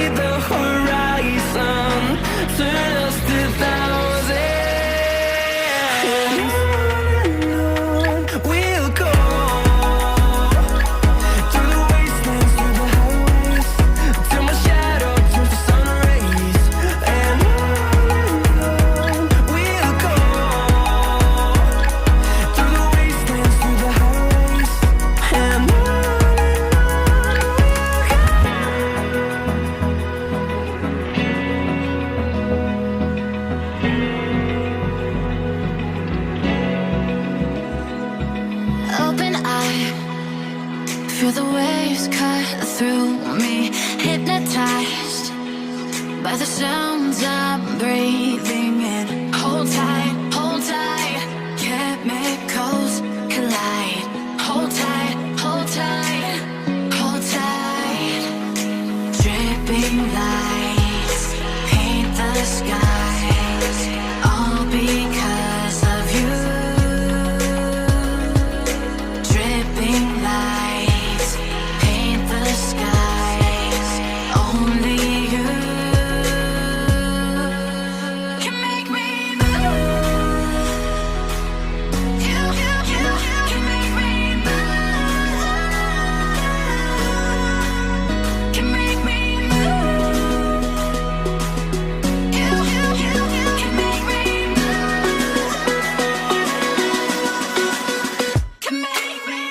the horizon, turn us to thousands. And on we'll go, through the wastelands, through the highways, till my shadow turns to sun rays. And on we'll go, through the wastelands, through the highways. And on Open eye, feel the waves cut through me, hypnotized by the sounds I'm breathing in. Hold tight, chemicals collide. Hold tight, hold tight, hold tight. Dripping lights paint the skies, all because of you. Dripping lights paint the skies, only you can make me move. You can make me move. Can make me move. You can make me move. Can make me.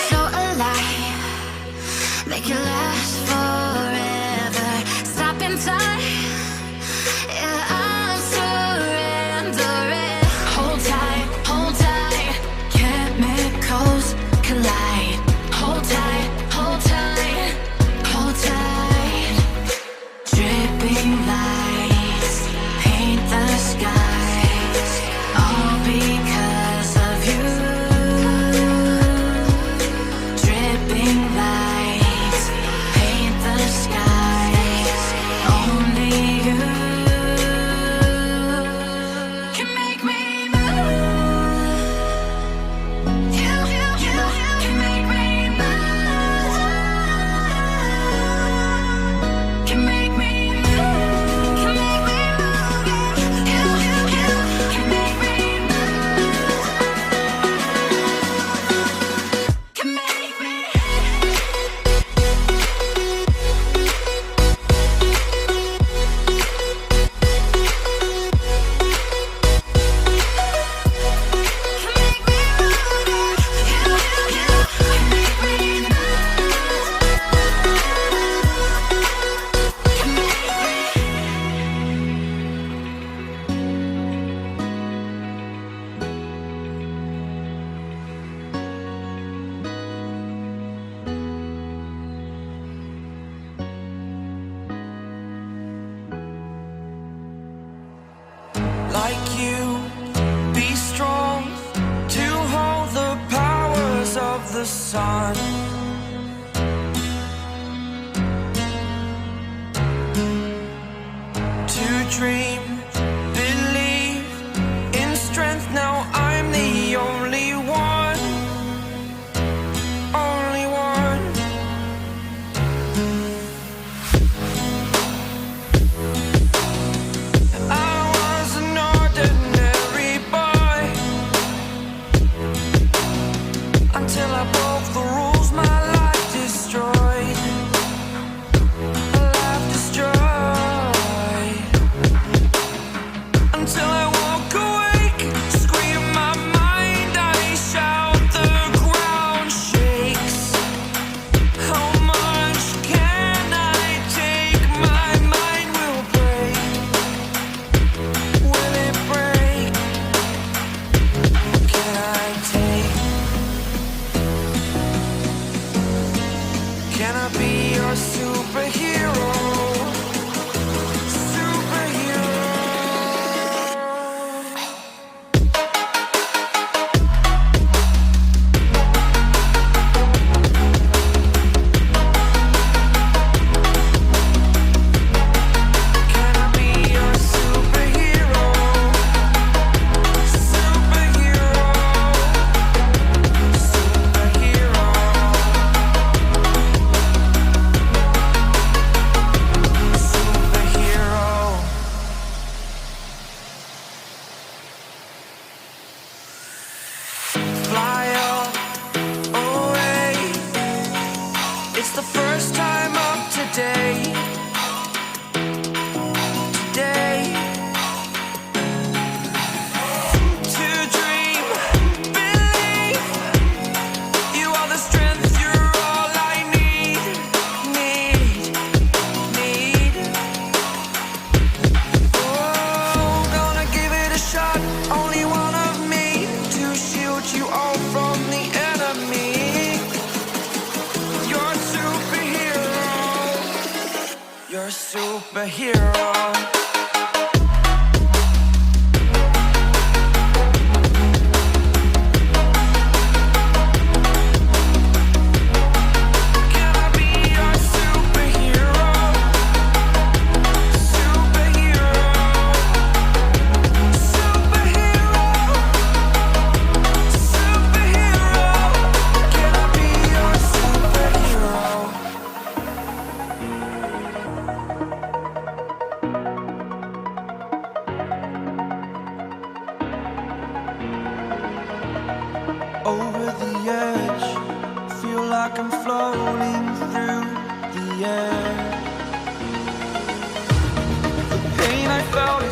So alive, make it last forever. Stop in time, yeah, I'm surrendering. Hold tight, chemicals collide. Hold tight, hold tight, hold tight. Dripping lights paint the skies, all because of you. Dripping lights paint the skies, only you can make me move. You can make me move. Can make me move. Can make me move. You can make me move. Can make me. Like you, be strong to hold the powers of the sun. To dream, believe in strength. Now I'm the only one, only one. I was an ordinary boy until I broke the rules. My life the first time of today. Today. To dream, believe. You are the strength, you're all I need. Oh, gonna give it a shot. Only one of me to shield you all from the enemy. You're a superhero. You're a superhero. Can I be your superhero? Superhero. Superhero. Superhero. Can I be your superhero? Over the edge, feel like I'm floating through the air. The pain I felt